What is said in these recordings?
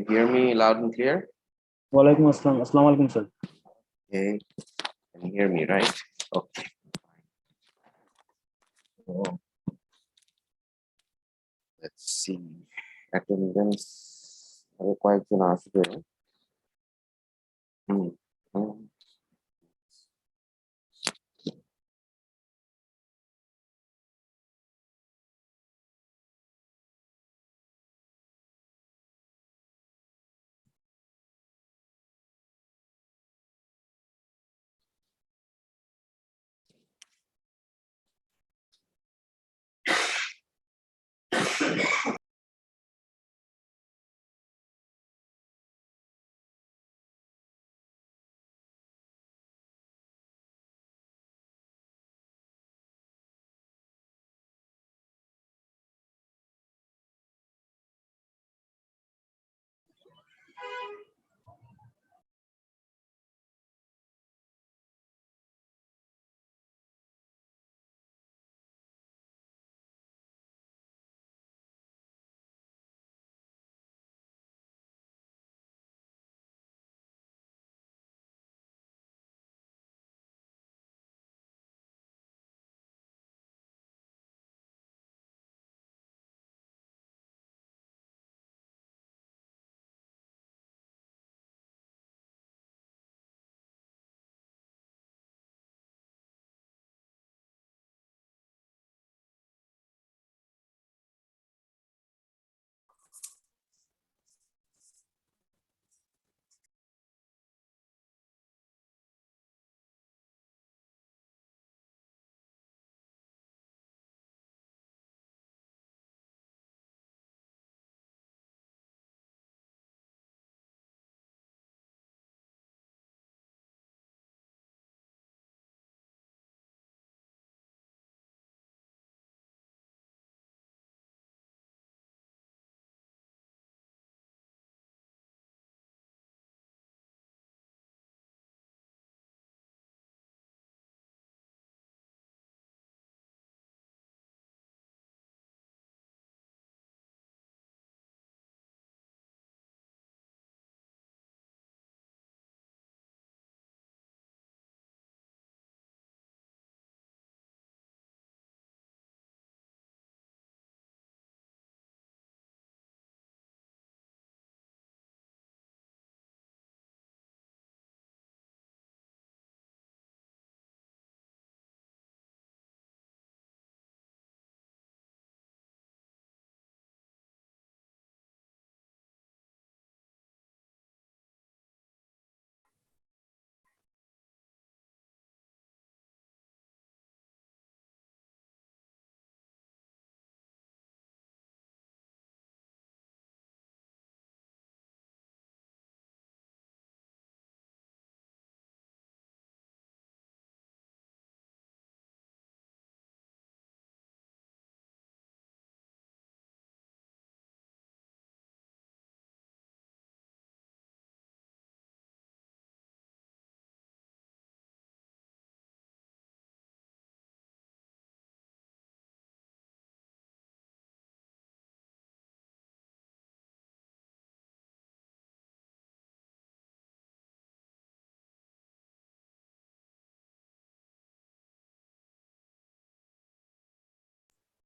you hear me loud and clear? Walaikum assalam. Assalamu alaikum, sir. Okay, can you hear me, right? Okay. So, let's see. Attendance. কয়েকজন আসবে।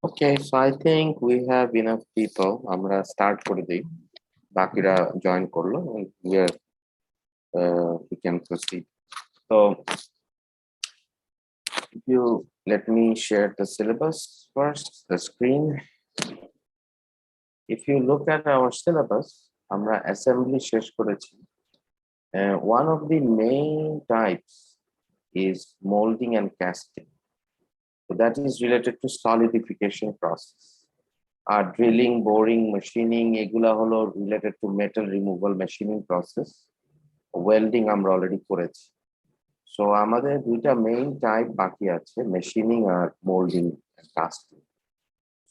Okay, so I think we have enough people. আমরা start করে দিই। বাকিরা join করলো and here we can proceed. So you let me share the syllabus first, the screen. If you look at our syllabus, আমরা assembly শেষ করেছি. One of the main types is molding and casting. So that is related to solidification process. Drilling, boring, machining, এগুলা হলো related to metal removal machining process. Welding আমরা already করেছি. So আমাদের দুইটা main type বাকি আছে, machining R molding and casting.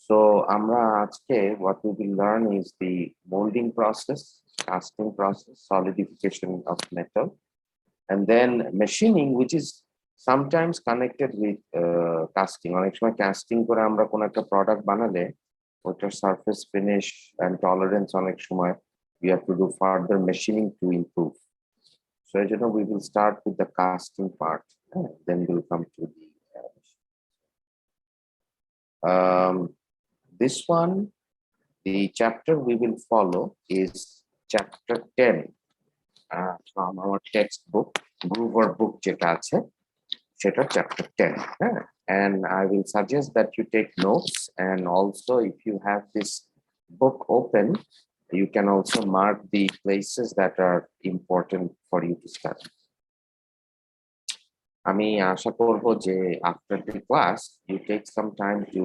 So আমরা আজকে what we will learn is the molding process, casting process, solidification of metal, and then machining, which is sometimes connected with casting. অনেক সময় casting করে আমরা কোনো একটা product বানালে ওটার surface finish and tolerance অনেক সময় we have to do further machining to improve. So you know, we will start with the casting part, then we'll come to the this one. The chapter we will follow is chapter 10 from our textbook, Groover book যেটা আছে সেটা chapter 10. And I will suggest that you take notes, and also if you have this book open, you can also mark the places that are important for you to study. আমি আশা করব যে after the class you take some time to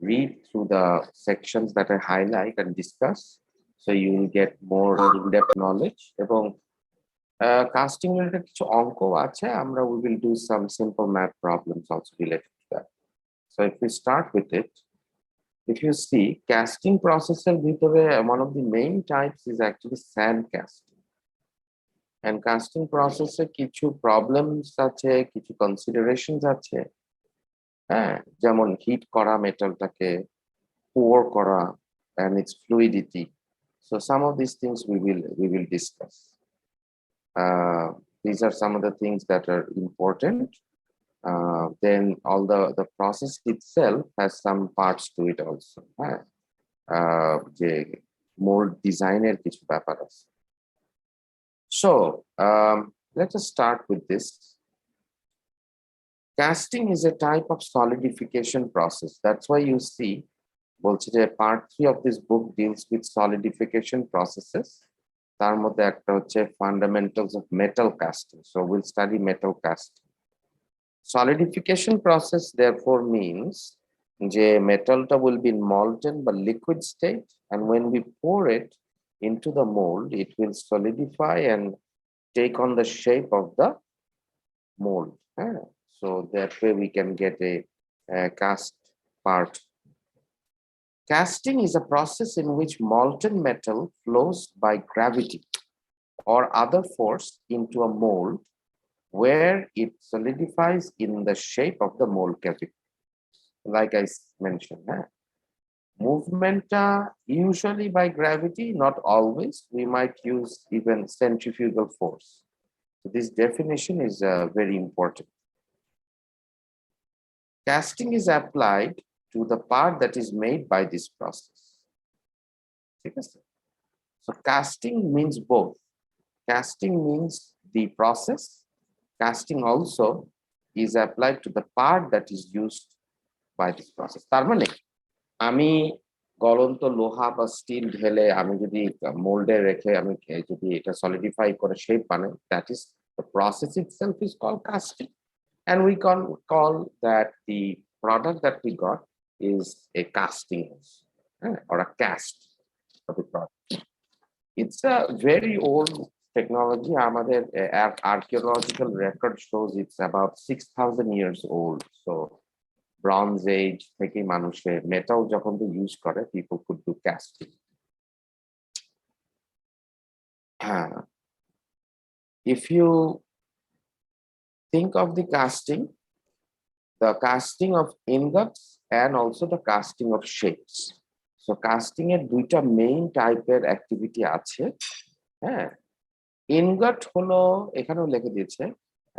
read through the sections that I highlight and discuss, so you will get more in-depth knowledge. এবং casting related কিছু অঙ্ক আছে, আমরা we will do some simple math problems also related to that. So if we start with it, if you see casting process এর ভিতরে one of the main types is actually sand casting. And casting process এ কিছু problems আছে, কিছু considerations আছে, যেমন hit করা মেটালটাকে, pour করা and its fluidity. So some of these things we will discuss. These are some of the things that are important. Then all the process itself has some parts to it also. যে mold design এর কিছু ব্যাপার আছে. So let us start with this. Casting is a type of solidification process. That's why you see, part 3 of this book deals with solidification processes. তার মধ্যে একটা হচ্ছে fundamentals of metal casting. So we'll study metal casting. Solidification process therefore means যে metalটা will be in molten but liquid state, and when we pour it into the mold, it will solidify and take on the shape of the mold. So that way we can get a cast part. Casting is a process in which molten metal flows by gravity or other force into a mold where it solidifies in the shape of the mold cavity. Like I mentioned, movement usually by gravity, not always. We might use even centrifugal force. So this definition is very important. Casting is applied to the part that is made by this process. So casting means both. Casting means the process. Casting also is applied to the part that is used by this process. তার মানে আমি গলন্ত লোহা বা still ঢেলে আমি যদি মোল্ডে রেখে আমি যদি এটা সলিডিফাই করে শেপ বানাই, that is the process itself is called casting, and we can call that the product that we got is a casting or a cast of the product. It's a very old technology. Amader archaeological record shows it's about 6,000 years old. So Bronze Age থেকে মানুষে metal যখন তো use করে, people could do casting. If you think of the casting of ingots and also the casting of shapes. So casting এর দুইটা main টাইপের activity আছে. Ingot হলো এখানেও লিখে দিয়েছে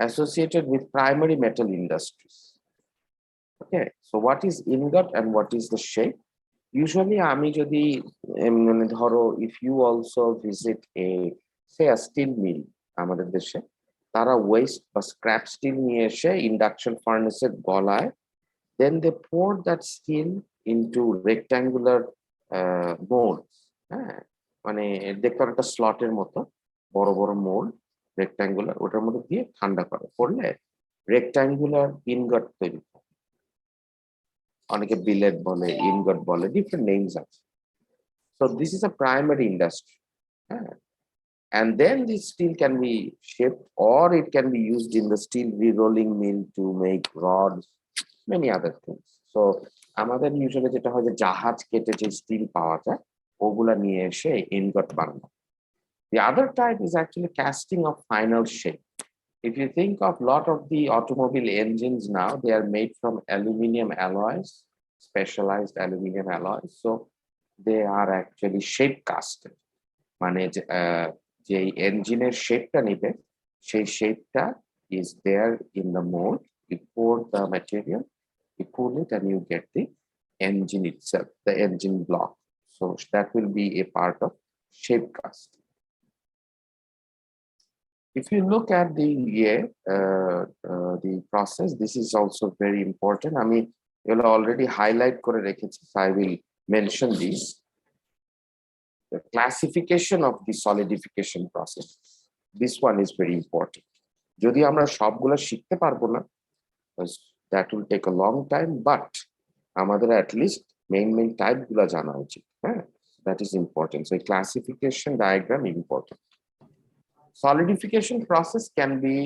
associated with primary metal industries. Okay, so what is ingot and what is the shape? Usually আমি যদি ধরো if you also visit a say a steel mill আমাদের দেশে, তারা ওয়েস্ট বা স্ক্র্যাপ স্টিল নিয়ে এসে ইন্ডাকশন ফার্নেসে গলায়, then they pour that steel into rectangular molds. মানে দেখতে একটা স্লটের মতো বড় বড় মোল্ড, রেক্ট্যাঙ্গুলার, ওটার মধ্যে দিয়ে ঠান্ডা করে পড়লে রেক্ট্যাঙ্গুলার ইনগট তৈরি করে। অনেকে বিলেট বলে, ইনগট বলে, ডিফারেন্ট নেমস আছে। So this is a primary industry. And then this steel can be shaped or it can be used in the steel re-rolling mill to make rods, many other things. So আমাদের usually যেটা হয় যে জাহাজ কেটে যে still পাওয়া যায় ওগুলা নিয়ে এসে ইনগট বানানো। The other type is actually casting of final shape. If you think of a lot of the automobile engines now, they are made from aluminum alloys, specialized aluminum alloys. So they are actually shape casted. মানে যে ইঞ্জিনের শেপটা নিবে সেই শেপটা is there in the mold. You pour the material, you cool it, and you get the engine itself, the engine block. So that will be a part of shape cast. If you look at the process, this is also very important. I mean, you'll already highlight করে রেখেছি, so I will mention these. The classification of the solidification process. This one is very important. যদি আমরা সবগুলো শিখতে পারবো না, that will take a long time, but আমাদের at least main type গুলো জানা উচিত, হ্যাঁ, that is important. So a classification diagram is important. Solidification process can be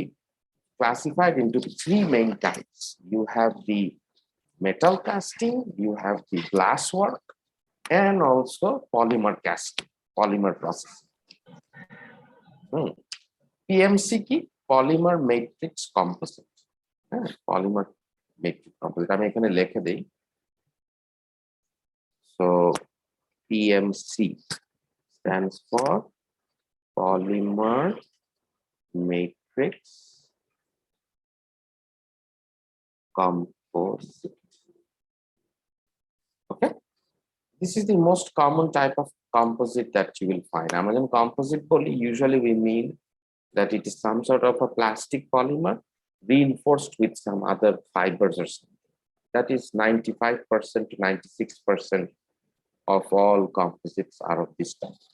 classified into three main types. You have the metal casting, you have the glass work, and also polymer casting, polymer process. PMC কি? Polymer matrix composite. Polymer matrix composite. আমি এখানে লিখে দেই। So PMC stands for polymer matrix composite. Okay, this is the most common type of composite that you will find. Amazon composite poly, usually we mean that it is some sort of a plastic polymer reinforced with some other fibers or something. That is 95% to 96% of all composites are of this type.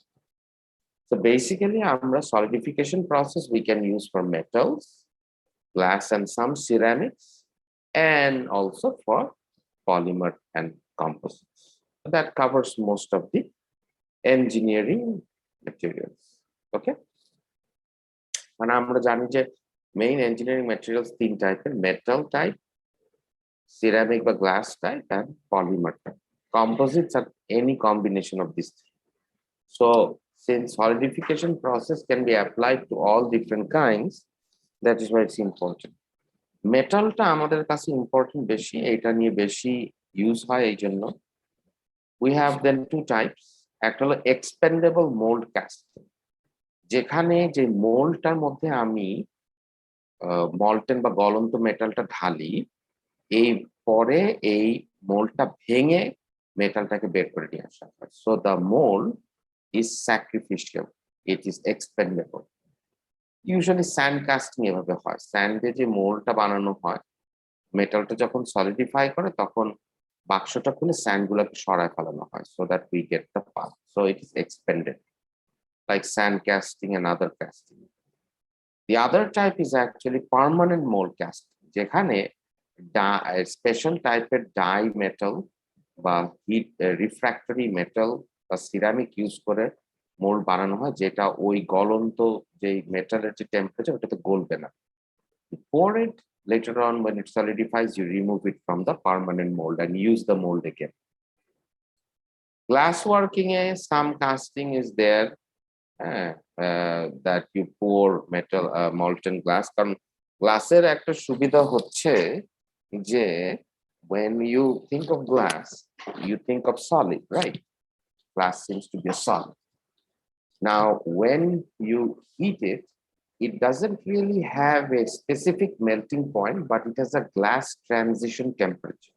So basically, our solidification process we can use for metals, glass, and some ceramics, and also for polymer and composites. That covers most of the engineering materials. Okay. And আমরা জানি যে main engineering materials তিন টাইপের: metal type, ceramic বা glass type, and polymer type. Composites are any combination of these three. So since solidification process can be applied to all different kinds, that is why it's important. Metalটা আমাদের কাছে important বেশি, এটা নিয়ে বেশি use হয় এই জন্য। We have then two types. একটা হলো expandable mold casting, যেখানে যে মোল্ডটার মধ্যে আমি মল্টেন বা গলন্ত মেটালটা ঢালি, এই পরে এই মোল্ডটা ভেঙে মেটালটাকে বের করে নিয়ে আসা হয়। So the mold is sacrificial, it is expandable. Usually sand casting এভাবে হয়, স্যান্ডে যে মোল্ডটা বানানো হয়, মেটালটা যখন সলিডিফাই করে তখন বাক্সটা খুলে স্যান্ড গুলোকে সরায় ফেলানো হয়, so that we get the part. So it is expanded, like sand casting and other casting. The other type is actually permanent mold casting, যেখানে স্পেশাল টাইপের ডাই মেটাল বা হিট রিফ্র্যাক্টরি মেটাল বা ceramic use করে mould বানানো হয়, যেটা ওই গলন্ত যে মেটালের যে টেম্পারেচার ওটাতে গলবে না। Pour it, later on when it solidifies, you remove it from the permanent mold and use the mold again. Glass working, some casting is there that you pour metal molten glass. কারণ গ্লাসের একটা সুবিধা হচ্ছে যে when you think of glass, you think of solid, right? Glass seems to be a solid. Now, when you heat it, it doesn't really have a specific melting point, but it has a glass transition temperature.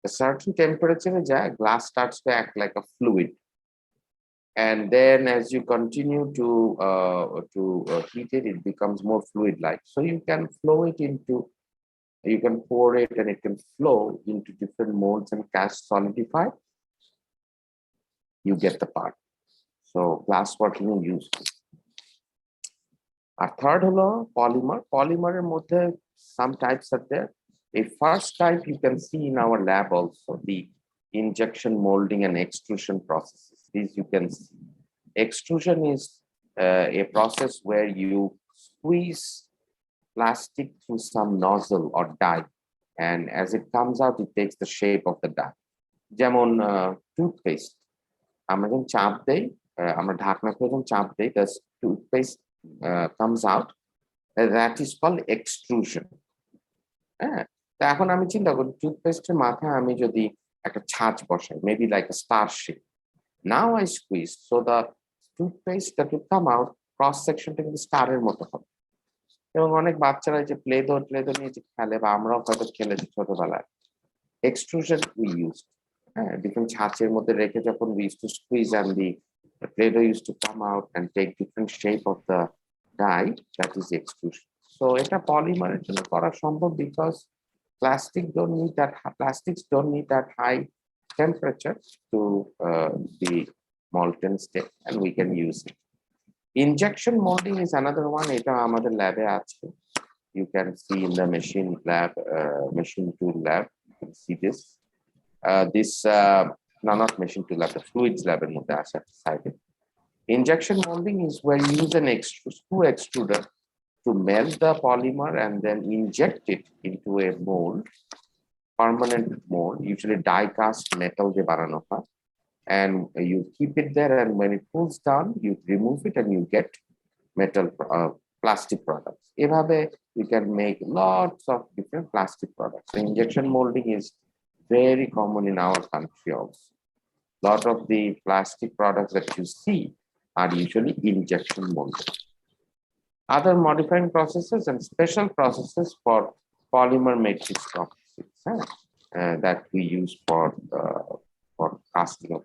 A certain temperature, glass starts to act like a fluid. And then as you continue to heat it, it becomes more fluid-like. So you can flow it into, you can pour it and it can flow into different molds and cast solidify. You get the part. So glass working is useful. Our third holo polymer. Polymer mode some types are there. A first type you can see in our lab also, the injection molding and extrusion processes. These you can see. Extrusion is a process where you squeeze plastic through some nozzle or die, and as it comes out, it takes the shape of the die. যেমন toothpaste, আমরা যখন চাপ দেই, আমরা ঢাকনা করে যখন চাপ দেই, the toothpaste comes out. That is called extrusion. হ্যাঁ, তো এখন আমি চিন্তা করি টুথপেস্টের মাথায় আমি যদি একটা ছাঁচ বসাই, maybe like a star shape. Now I squeeze, so the toothpaste that will come out, cross section টা কিন্তু স্টারের মতো হবে। এবং অনেক বাচ্চারা যে প্লে ডো নিয়ে যে খেলে বা আমরাও হয়তো খেলেছি ছোটবেলায়, এক্সট্রুশন উই ইউজ, হ্যাঁ, ডিফারেন্ট ছাঁচের মধ্যে রেখে যখন we use to squeeze and the play doh used to come out and take different shape of the die, that is extrusion. So এটা পলিমারের জন্য করা সম্ভব because plastics don't need that high temperature to be molten state, and we can use it. Injection molding is another one. এটা আমাদের ল্যাবে আছে. You can see in the machine tool lab. You can see this. Not machine tool lab, the fluids lab এর মধ্যে আছে সাইডে। Injection molding is where you use an screw extruder to melt the polymer and then inject it into a mold, permanent mold, usually die cast metal de বানানো হয়, and you keep it there, and when it cools down, you remove it and you get metal plastic products. এভাবে you can make lots of different plastic products. So injection molding is very common in our country also. Lot of the plastic products that you see are usually injection molded. Other modifying processes and special processes for polymer matrix processes that we use for casting of.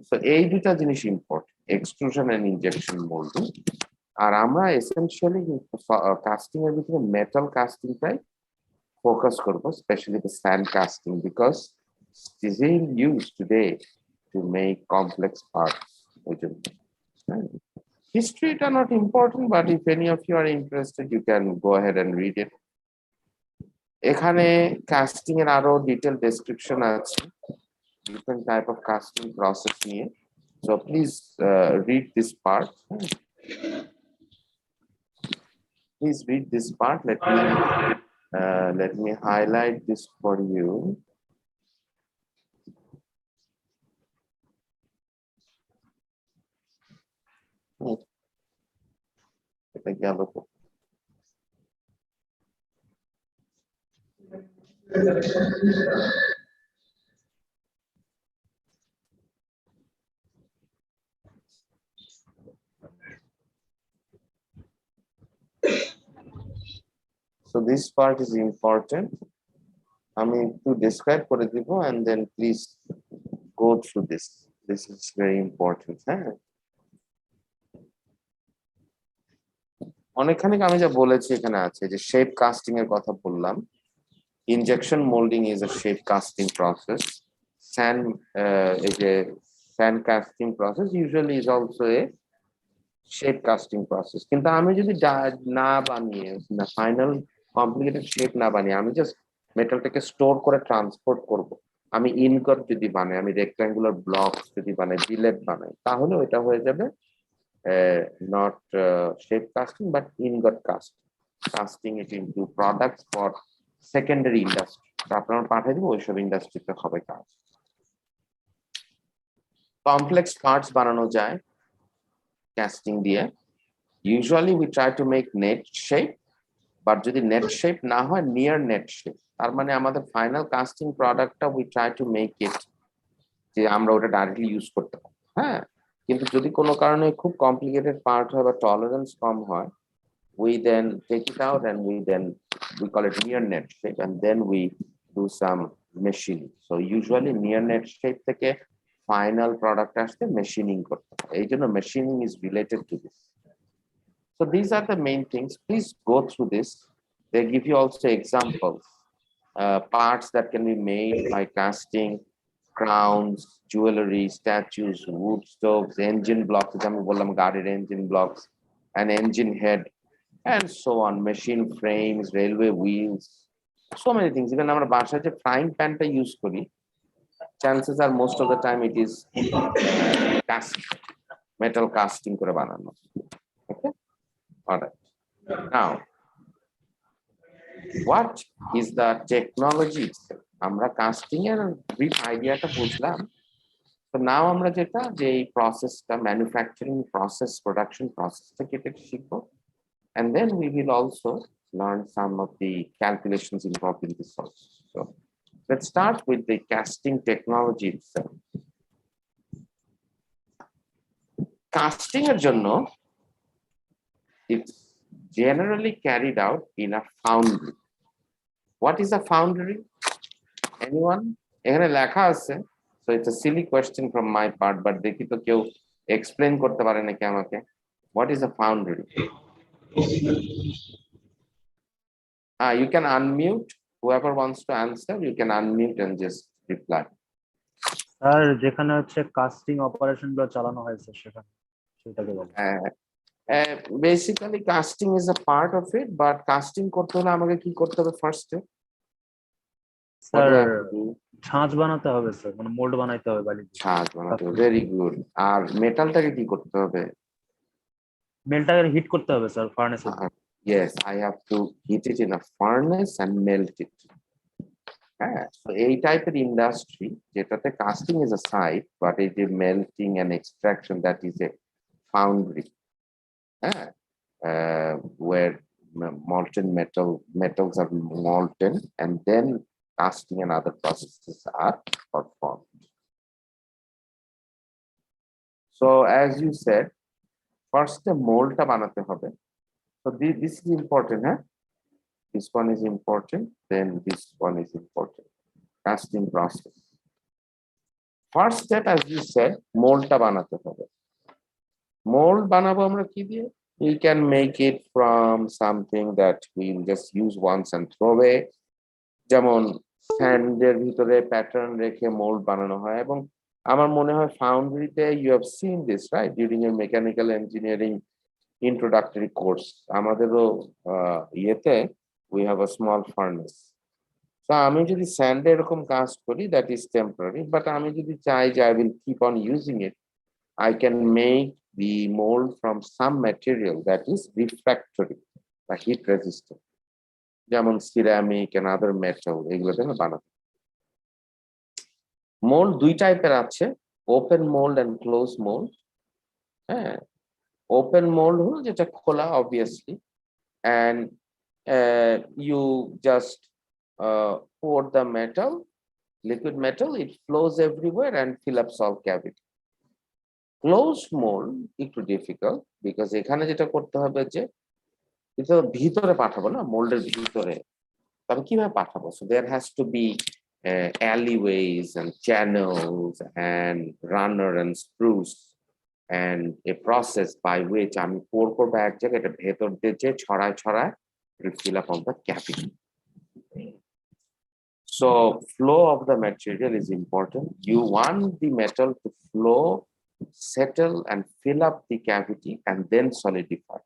So এই দুটা জিনিস important, extrusion and injection molding. আর আমরা essentially casting এর ভিতরে metal casting টাই focus করব, especially the sand casting, because it is being used today to make complex parts. History are not important, but if any of you are interested, you can go ahead and read it. এখানে casting এর আরো detailed description আছে, different type of casting process নিয়ে, so please read this part. Please read this part. Let me highlight this for you. So this part is important. I mean, to describe for দিব, and then please go through this. This is very important. অনেকখানি আমি যা বলেছি এখানে আছে যে shape casting এর কথা বললাম। Injection moulding is a shape casting process. sand casting process usually is also a shape casting process. কিন্তু আমি যদি না বানিয়ে ফাইনাল কমপ্লিকেটেড শেপ না বানিয়ে আমি জাস্ট মেটালটাকে স্টোর করে ট্রান্সপোর্ট করব, আমি ইনগট যদি বানাই, আমি রেক্ট্যাঙ্গুলার ব্লকস যদি বানাই, বিলেট বানাই, তাহলে এটা হয়ে যাবে not shape casting but ingot casting it into products for secondary industry. আপনারা পাঠিয়ে দিব, ওইসব ইন্ডাস্ট্রিতে হবে কাজ। কমপ্লেক্স পার্টস বানানো যায় casting দিয়ে। Usually we try to make net shape, but যদি net shape না হয়, near net shape, তার মানে আমাদের ফাইনাল কাস্টিং প্রোডাক্টটা we try to make it যে আমরা ওটা ডাইরেক্টলি ইউজ করতে পারি। হ্যাঁ, কিন্তু যদি কোনো কারণে খুব কমপ্লিকেটেড পার্ট হয় বা টলারেন্স কম হয়, we then take it out and we call it near net shape, and then we do some machining. So usually near net shape থেকে ফাইনাল প্রোডাক্ট আসতে মেশিনিং করতে হয়, এই জন্য machining is related to this. So these are the main things. Please go through this. They give you also examples, parts that can be made by casting, crowns, jewelry, statues, wood stoves, engine blocks, guarded engine blocks, an engine head, and so on, machine frames, railway wheels, so many things. Even our basha je frying pan ta use kori, chances are most of the time it is metal casting kore banano. Okay, all right. Now, what is the technology itself? আমরা casting এর brief আইডিয়াটা বুঝলাম। তো নাও আমরা যেটা যে এই প্রসেসটা, ম্যানুফ্যাকচারিং প্রসেস, প্রোডাকশন প্রসেসটাকে শিখবো, and then we will also learn some of the calculations involved in this also. So let's start with the casting technology itself. Casting এর জন্য it's generally carried out in a foundry. What is a foundry? Anyone? এখানে লেখা আছে, so it's a silly question from my part, but দেখি তো কেউ explain করতে পারে নাকি আমাকে. What is a foundry? You can unmute. Whoever wants to answer, you can unmute and just reply. Sir যেখানে হচ্ছে কাস্টিং অপারেশন গুলো চালানো হয়েছে সেটাকে বলে। Basically, casting is a part of it, but casting করতে হলে আমাকে কি করতে হবে ফার্স্টে? What sir do I have to do? ছাঁচ বানাতে হবে স্যার, মানে মোল্ড বানাইতে হবে বালি দিয়ে। ছাঁচ বানাতে হবে, ভেরি গুড। আর মেটালটাকে কি করতে হবে? মেলটাকে হিট করতে হবে sir ফার্নেসে। Yes, I have to heat it in a furnace and melt it. হ্যাঁ, so এই টাইপের ইন্ডাস্ট্রি যেটাতে casting is a side, but এই যে melting and extraction, that is a foundry. হ্যাঁ, where molten metals are molten and then casting and other processes are performed. So as you said, first the mold ta banate hobe. So this is important, huh? This one is important, then this one is important. Casting process. First step, as you said, mold ta banate hobe. Mold banabo amra ki diye? We can make it from something that we'll just use once and throw away. যেমন স্যান্ডের ভিতরে pattern রেখে mould বানানো হয়, এবং আমার মনে হয় ফাউন্ড্রিতে you have seen this right during এর মেকানিক্যাল ইঞ্জিনিয়ারিং ইন্ট্রোডাক্টরি কোর্স। আমাদেরও ইয়েতে we have a small furnace. তো আমি যদি স্যান্ডে এরকম কাজ করি, দ্যাট ইজ টেম্পোরারি, বাট আমি যদি চাই যে I will keep on using it, I can make the mold from some material that is refractory বা heat resistant, যেমন সিরামিক and other metal, এগুলো থেকে বানাতে। মোল্ড দুই টাইপের আছে, open mould and close mould. হ্যাঁ, ওপেন মোল্ড হলো যেটা খোলা obviously, and you just pour the metal, liquid metal, it flows everywhere and fill up all cavity. Close mould একটু ডিফিকাল্ট, বিকজ এখানে যেটা করতে হবে যে এটা ভিতরে পাঠাবো না, মোল্ডের ভিতরে, তবে কিভাবে পাঠাবো? So there has to be alleyways and channels and runner and spruce and a process by which আমি পোর করবো এক জায়গায়, এটা ভেতর দিয়ে যে ছড়ায় ছড়ায় fill up on the cavity. So flow of the material is important. You want the metal to flow, settle and fill up the cavity and then solidify.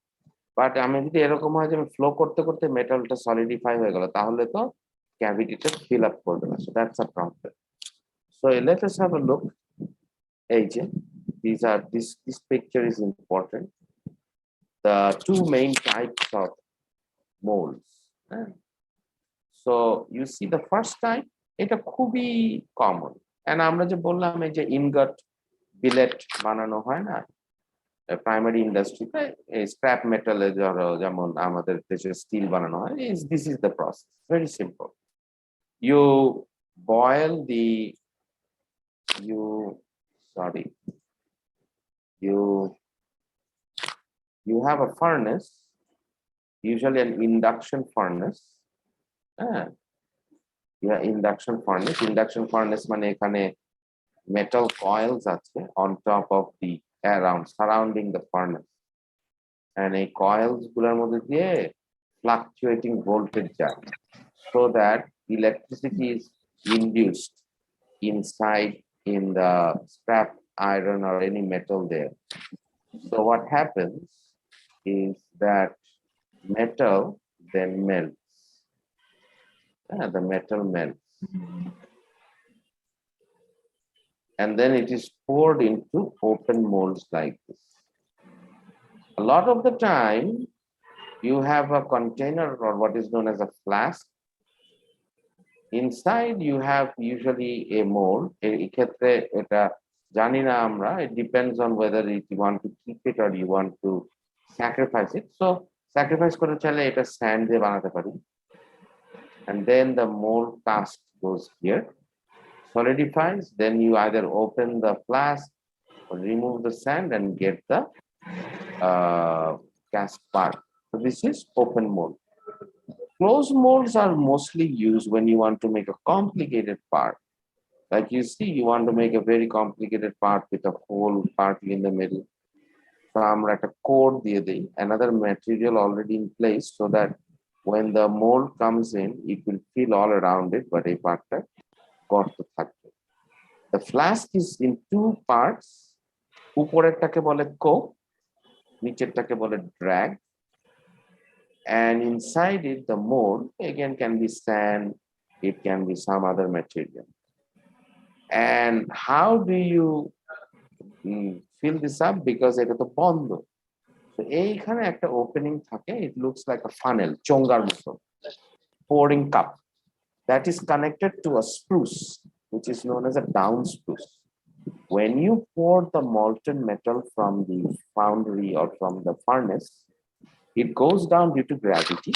But আমি যদি এরকম হয় যে ফ্লো করতে করতে মেটালটা সলিডিফাই হয়ে গেল, তাহলে তো ক্যাভিটিটা ফিল আপ করবে না। So that's a problem. So let us have a look. এই যে this picture is important. The two main types of molds. So you see the first type, এটা খুবই কমন, and আমরা যে বললাম এই যে ইনগট বিলেট বানানো হয় না প্রাইমারি ইন্ডাস্ট্রিতে, স্ক্র্যাপ মেটালে যেমন আমাদের দেশে স্টিল বানানো হয়, this is the process, very simple. You boil the you sorry you have a furnace, usually an induction furnace. Induction furnace মানে এখানে metal coils আছে on top of the surrounding the furnace, and এই coils গুলোর মধ্যে দিয়ে fluctuating voltage যায়, so that electricity is induced inside in the scrap iron or any metal there. So what happens is that metal then melts. The metal melts. And then it is poured into open molds like this. A lot of the time, you have a container or what is known as a flask. Inside, you have usually a mold. It depends on whether you want to keep it or you want to sacrifice it. So, sacrifice kore chale eta sand দিয়ে বানাতে পারি. And then the mold cast goes here, solidifies, then you either open the flask remove the sand and get the cast part. So this is open mold. Closed molds are mostly used when you want to make a complicated part. Like you see, you want to make a very complicated part with a hole partly in the middle. So I'm at a core the another material already in place so that when the mold comes in, it will fill all around it, but a part got to থাকবে. The flask is in two parts. উপরেরটাকে বলে coke, নিচেরটাকে বলে drag. And inside it, the mold again can be sand, it can be some other material. And how do you fill this up? Because এটা তো বন্ধ। So এইখানে একটা opening থাকে, it looks like a funnel, চোঙ্গার মতো, pouring cup that is connected to a spruce, which is known as a down spruce. When you pour the molten metal from the foundry or from the furnace, it goes down due to gravity,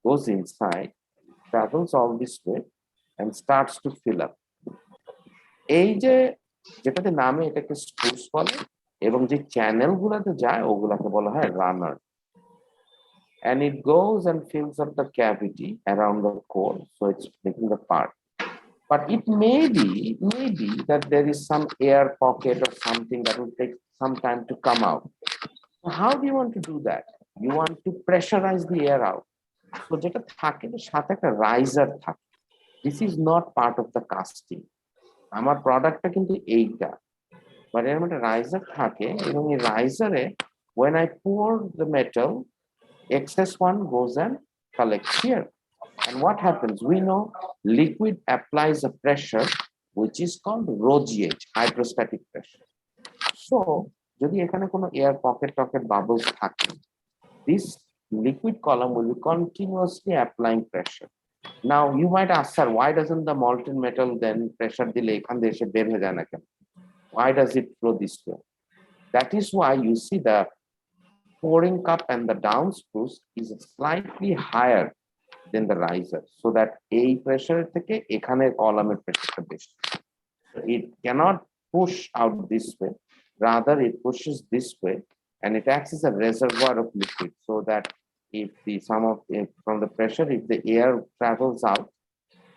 goes inside, travels all this way, and starts to fill up. এই যে যেটাতে নামে এটাকে spruce বলে এবং যে channel গুলাতে যায় ওগুলাকে বলা হয় রানার, and it goes and fills up the cavity around the core, so it's making the part. But it may be that there is some air pocket or something that will take some time to come out. So how do you want to do that? You want to pressurize the air out. So যেটা থাকে সাথে একটা raiser থাকে. This is not part of the casting. আমার প্রোডাক্টটা কিন্তু এইটা, but এর মধ্যে রাইজার থাকে এবং এই রাইজারে when I pour the metal, excess one goes and collects here. And what happens? We know liquid applies a pressure which is called rho gauge, hydrostatic pressure. So যদি এখানে কোনো air pocket bubbles থাকে, this liquid column will be continuously applying pressure. Now you might ask, sir, why doesn't the molten metal then pressure dile ekhan দিয়ে এসে বের হয়ে যায় না কেন? Why does it flow this way? That is why you see the pouring cup and the down spruce is slightly higher than the riser, so that a pressure থেকে এখানে কলামের প্রেসারটা বেশি. It cannot push out this way, rather it pushes this way, and it acts as a reservoir of liquid, so that if the sum of from the pressure, if the air travels out,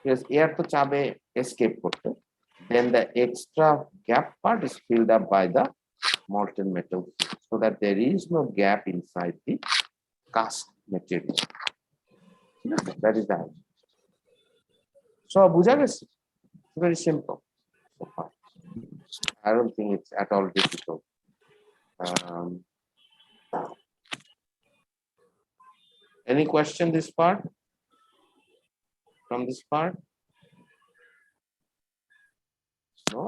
because air to chabe escape করতে, then the extra gap part is filled up by the molten metal, so that there is no gap inside the cast material. That is the answer. So বুঝা গেছে? Very simple so far. I don't think it's at all difficult. Any question this part? From this part? No?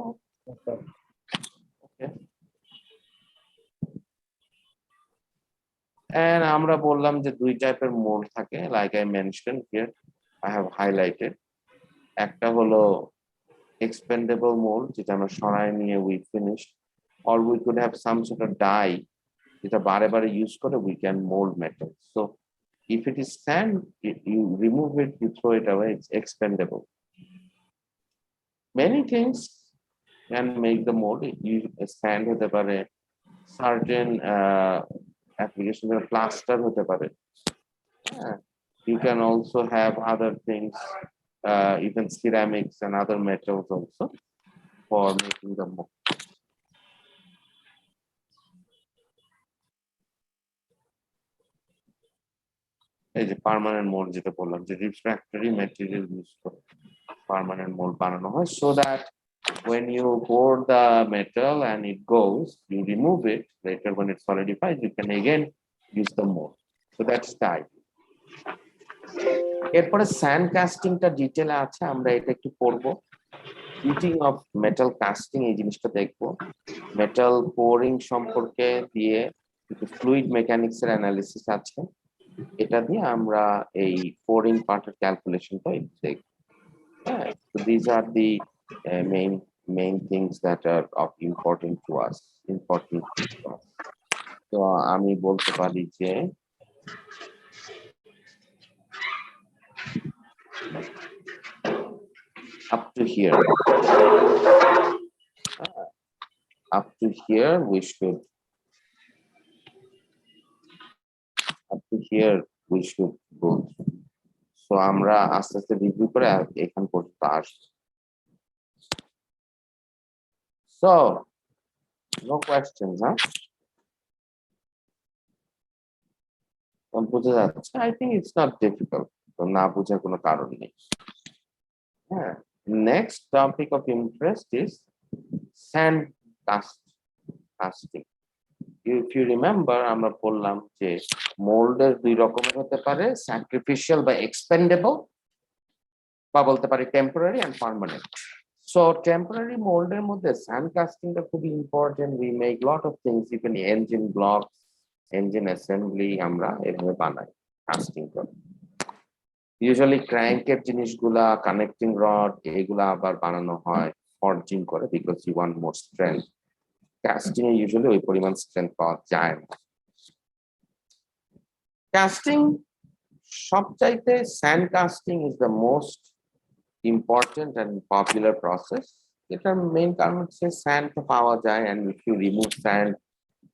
Okay. And আমরা বললাম যে দুই টাইপের mould থাকে, like I mentioned here, I have highlighted. একটা হলো expendable mold, যেটা আমরা সরায় নিয়ে we finished, or we could have some sort of die যেটা বারে বারে ইউজ করে we can mold metal. So if it is sand, you remove it, you throw it away, it's expendable. Many things can make the mold. You sand হতে পারে, certain application plaster হতে পারে. You can also have other things, even ceramics and other metals also for making the mold. এই যে permanent mould যেটা বললাম, যে refractory material use করে পার্মানেন্ট মোল্ড বানানো হয়, so that when you pour the metal and it goes, you remove it later when it solidifies, you can again use the mold. So that's the idea. এরপরে sand কাস্টিংটা ডিটেইলে আছে, আমরা এটা একটু পড়বো। Heating of metal casting এই জিনিসটা দেখবো, metal pouring সম্পর্কে দিয়ে একটু ফ্লুইড মেকানিক্স এর অ্যানালিসিস আছে, এটা দিয়ে আমরা এই পোরিং পার্টের ক্যালকুলেশনটা দেখব। So these are the main things that are of important to us. So আমি বলতে পারি যে up to here. up to here we should go through. So আমরা আস্তে আস্তে রিভিউ করে এখান পর্যন্ত আসবো। So no questions, huh? বুঝা যাচ্ছে? I think it's not difficult. তো না বুঝার কোনো কারণ নেই। হ্যাঁ, next topic of interest is sand casting. If you remember, আমরা বললাম যে মোল্ডের দুই রকমের হতে পারে, স্যাক্রিফিশিয়াল বা এক্সপেন্ডেবল, বা বলতে পারি temporary and permanent. So temporary মোল্ডের মধ্যে স্যান্ড কাস্টিংটা খুবই important. We make lot of things, even engine block, engine assembly আমরা এভাবে বানাই কাস্টিং করে। ইউজুয়ালি ক্র্যাঙ্কের জিনিসগুলা, কানেক্টিং রড, এগুলা আবার বানানো হয় ফর্জিং করে, because you want more strength. Casting এ ইউজুয়ালি ওই পরিমাণ স্ট্রেংথ পাওয়া যায় না। কাস্টিং সবচাইতে sand casting is the most important and popular process. এটার মেইন কারণ হচ্ছে স্যান্ড পাওয়া যায়, and if you remove sand,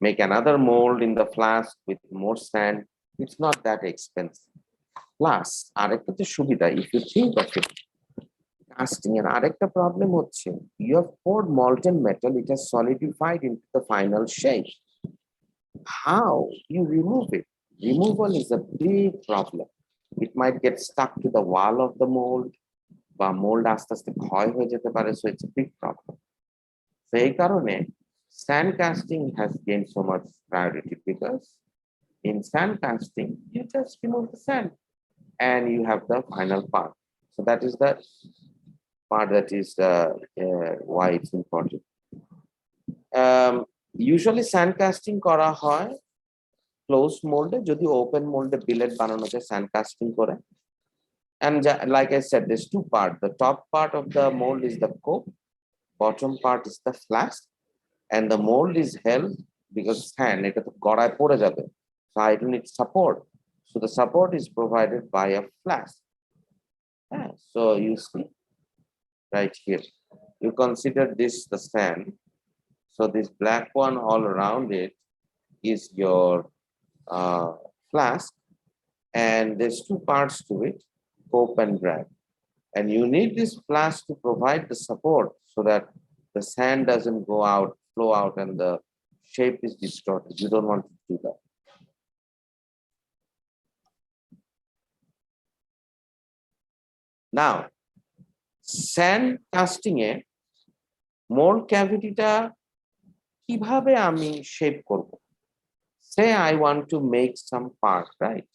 make another mold in the flask with more sand, it's not that expensive. Plus আরেকটা যে সুবিধা, if you think of it, casting এর আরেকটা প্রবলেম হচ্ছে you have poured molten metal, it has solidified into the final shape. How you remove it? Removal is a big problem. It might get stuck to the wall of the mold, বা mould আস্তে আস্তে ক্ষয় হয়ে যেতে পারে, so it's big problem. তো এই কারণে sand casting has gain so much priority, because in sand casting you just remove the sand and you have the final part. So that is the part that is why it's important. Usually sand casting করা হয় close মোল্ডে, যদি open মোল্ডে বিলেট বানানো যায় sand casting করে। And like I said, there's two parts. The top part of the mold is the cope, bottom part is the flask, and the mold is held because sand, এটা তো গড়ায় পড়ে যাবে, so I do need support. So the support is provided by a flask. Yeah, so you see right here, you consider this the sand. So this black one all around it is your flask, and there's two parts to it, cope and drag. And you need this flask to provide the support so that the sand doesn't go out, flow out, and the shape is distorted. You don't want to do that. Now, sand casting A mold cavity-টা কিভাবে আমি shape করব? Say I want to make some part, right?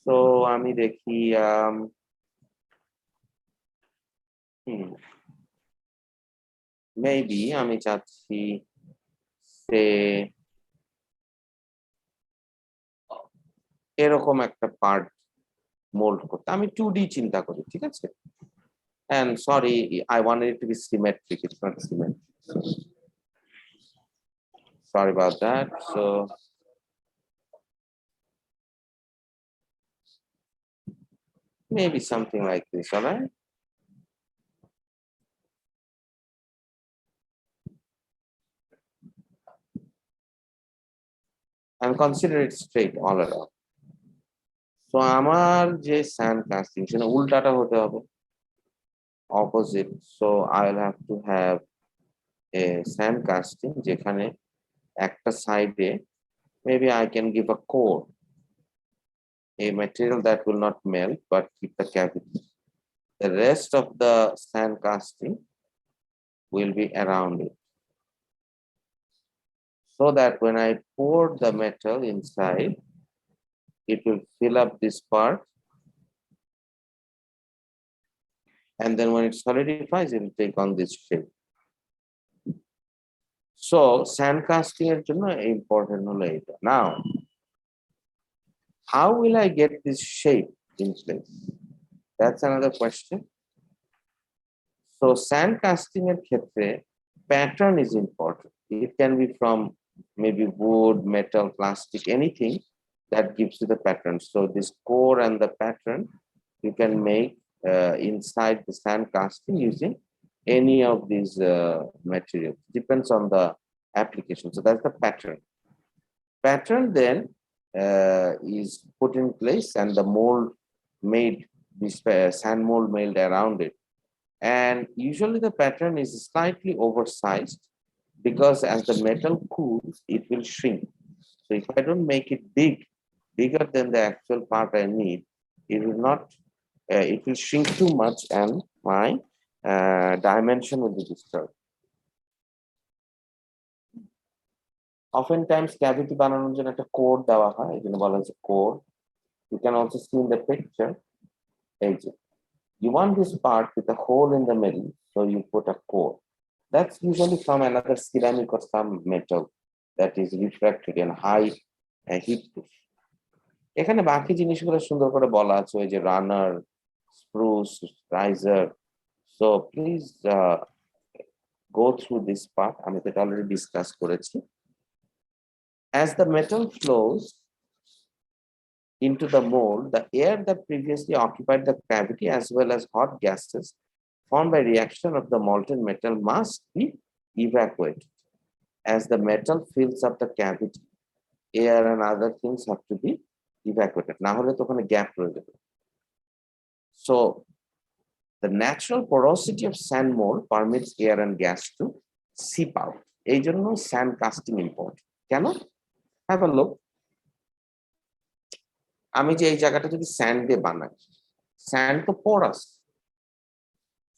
So আমি দেখি maybe আমি চাচ্ছি এরকম একটা part mould করতে। আমি 2D চিন্তা করি, ঠিক আছে? And sorry, I wanted it to be symmetric. It's not symmetric. Sorry about that. So maybe something like this, all right? And consider it straight all around. So আমার যে sand casting সেটা উল্টাটা হতে হবে, opposite. So I'll have to have a sand casting যেখানে একটা সাইডে maybe I can give a core, a material that will not melt but keep the cavity. The rest of the sand casting will be around it, so that when I pour the metal inside, it will fill up this part, and then when it solidifies, it will take on this shape. So sand casting এর জন্য important হলো এটা। Now, how will I get this shape in place? That's another question. So sand casting এর ক্ষেত্রে pattern is important. It can be from maybe wood, metal, plastic, anything that gives you the pattern. So this core and the pattern you can make inside the sand casting using any of these materials. Depends on the application. So that's the pattern. Pattern then is put in place, and the mold made, this sand mold made around it. And usually the pattern is slightly oversized because as the metal cools, it will shrink. So if I don't make it bigger than the actual part I need, it will not, it will shrink too much and my dimension will be disturbed. Oftentimes cavity বানানোর জন্য একটা core দেওয়া হয়, এই জন্য বলা হচ্ছে core. You can also see in the picture, you want this part with a hole in the middle, so you put a core. That's usually from another ceramic or some metal that is refracted in high heat proof. এখানে বাকি জিনিসগুলো সুন্দর করে বলা আছে, ওই যে runner, sprues, riser. So please go through this part. আমি এটা already discuss করেছি. As the metal flows into the mold, the air that previously occupied the cavity as well as hot gases formed by reaction of the molten metal must be evacuated. As the metal fills up the cavity, air and other things have to be evacuated. না হলে তো ওখানে gap রয়ে যাবে. So the natural porosity of sand mold permits air and gas to seep out. এই জন্য sand casting important. কেন? Have a look. আমি যে এই জায়গাটা যদি স্যান্ড দিয়ে বানাই, স্যান্ড তো পোরাস,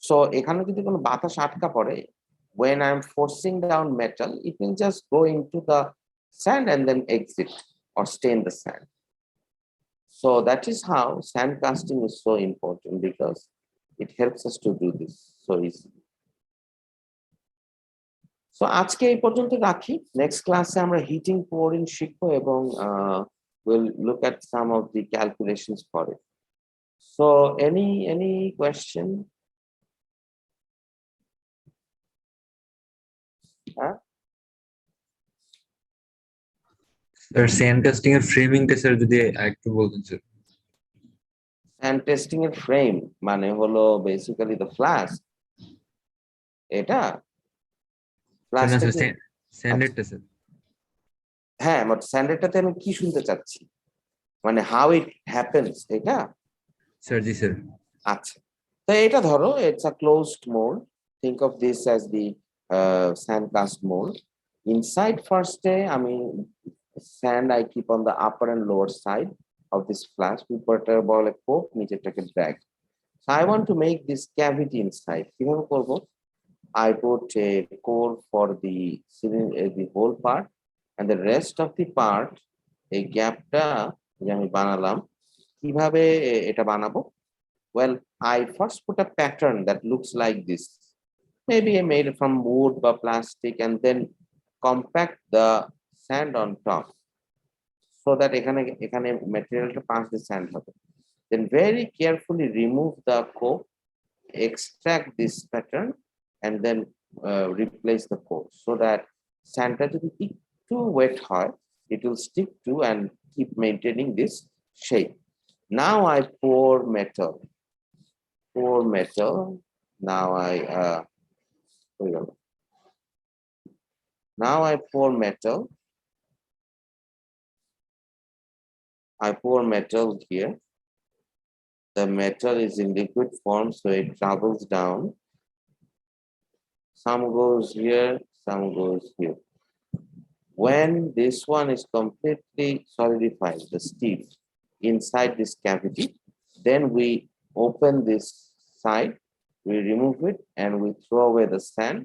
সো এখানে যদি কোনো বাতাস আটকা পড়ে, when I'm forcing down metal, it will just go into the sand and then exit or stay in the sand. So that is how sand casting is so important, because it helps us to do this so easily. So আজকে এই পর্যন্ত রাখি. Next ক্লাসে আমরা heating pouring শিখবো এবং we'll look at some of the calculations for it. So any question? Sir, sand casting এর framing টা স্যার যদি একটু বলতেন স্যার। Sand testing এর ফ্রেম মানে হলো বেসিক্যালি দ্য ফ্লাশ, এটা স্যান্ডেরটা স্যার। হ্যাঁ, বাট স্যান্ডেরটাতে আমি কি শুনতে চাচ্ছি, মানে হাউ ইট হ্যাপেন্স, এটা স্যার। জি স্যার। আচ্ছা, তো এটা ধরো it's a closed mould. Think of this as the sand cast mold. Inside first আমি sand I keep on the upper and lower side of this flash. We put a ball of coke, নিচেরটাকে drag. So I want to make this cavity inside. কিভাবে করব? I put a core for the whole part, and the rest of the part, এই গ্যাপটা যে আমি বানালাম, কিভাবে এটা বানাবো? Well, I first put a pattern that looks like this. Maybe I made it from wood or plastic, and then compact the sand on top so that এখানে materialটা পাশ দিয়ে sand হবে. Then very carefully remove the coke, extract this pattern, and then replace the coke so that sandটা যদি একটু wet হয়, it will stick to and keep maintaining this shape. Now I pour metal. Now I pour metal. I pour metal here. The metal is in liquid form, so it travels down. Some goes here, some goes here. When this one is completely solidified, the steel inside this cavity, then we open this side, we remove it, and we throw away the sand,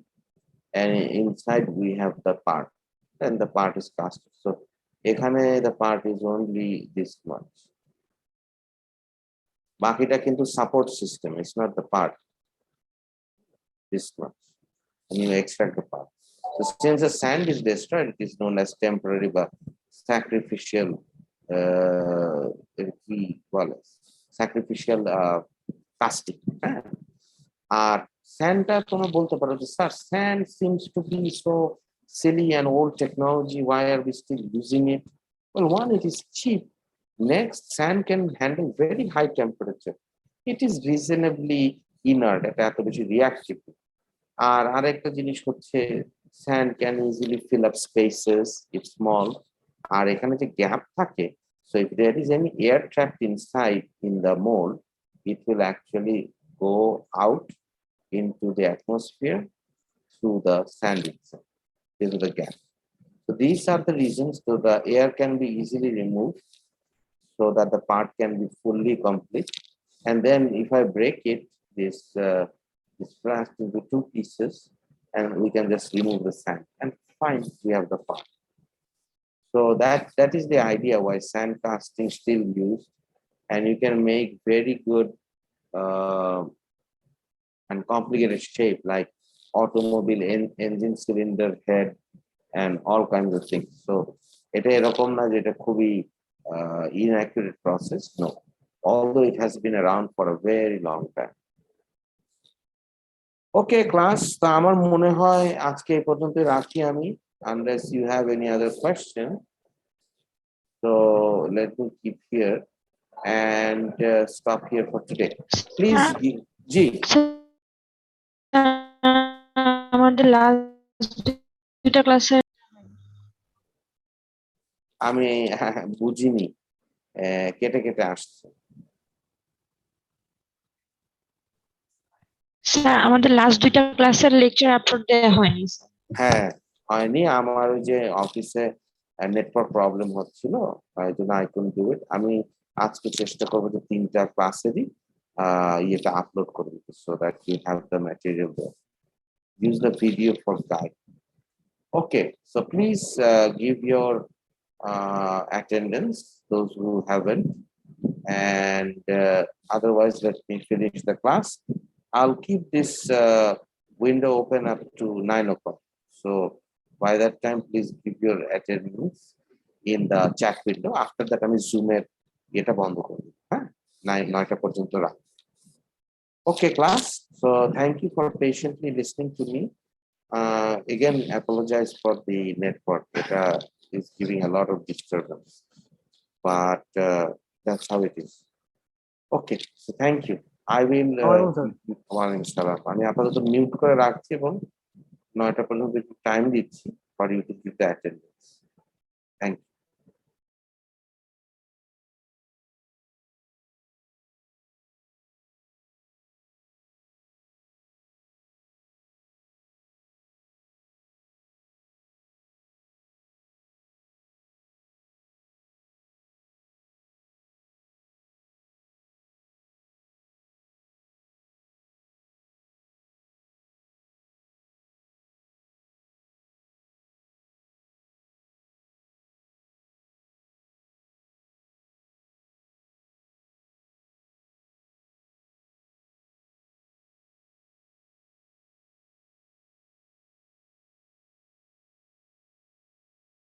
and inside we have the part, and the part is cast. So এখানে the part is only this much. বাকিটা কিন্তু support system, it's not the part. This much, and you extract the part. So since the sand is destroyed, it is known as temporary but sacrificial casting. আর স্যান্ডটা তোমরা বলতে পারো যে sir, sand seems to be so silly and old technology, why are we still using it? Well, one, it is cheap. Next, sand can handle very high temperature. It is reasonably inert, এটা এত বেশি reactive. আর আরেকটা জিনিস হচ্ছে sand can easily fill up spaces, it's small. আর এখানে যে gap থাকে, so if there is any air trapped inside in the mold, it will actually go out into the atmosphere through the sand itself, into the gap. So these are the reasons, so the air can be easily removed so that the part can be fully complete. And then if I break it, this blast into two pieces, and we can just remove the sand, and fine, we have the part. So that is the idea why sand casting still used, and you can make very good and complicated shape like automobile engine cylinder head and all kinds of things. So এটা এরকম না যে এটা খুবই inaccurate process, no, although it has been around for a very long time. Okay class, তো আমার মনে হয় আজকে এই পর্যন্ত রাখি আমি, unless you have any other question. So let me keep here and stop here for today. Please give G. আমাদের লাস্ট দুইটা ক্লাসে আমি বুঝিনি, কেটে কেটে আসছে। স্যার আমাদের লাস্ট দুইটা ক্লাসের লেকচার আপলোড দেওয়া হয়নি স্যার। হ্যাঁ হয়নি, আমার ওই যে অফিসে নেটওয়ার্ক প্রবলেম হচ্ছিল, এই জন্য আই কুডন্ট ডু ইট। আমি আজকে চেষ্টা করবো যে 3টা ক্লাসেরই ইয়েটা আপলোড করে দিতে, so that you have the material there. Use the video for guide. Okay, so please give your attendance, those who haven't, and otherwise let me finish the class. I'll keep this window open up to 9 o'clock. So by that time, please give your attendance in the chat window. After that, আমি Zoom-এর এটা বন্ধ করব, হ্যাঁ, 9টা পর্যন্ত রাখ। Okay, class. So thank you for patiently listening to me. Again, apologize for the network. It is giving a lot of disturbance, but that's how it is. Okay, so thank you. I will ওয়ালাইকুম আসসালাম। আমি আপাতত mute করে রাখছি এবং 9টা পর্যন্ত একটু time দিচ্ছি for you to give the attendance. Thank you.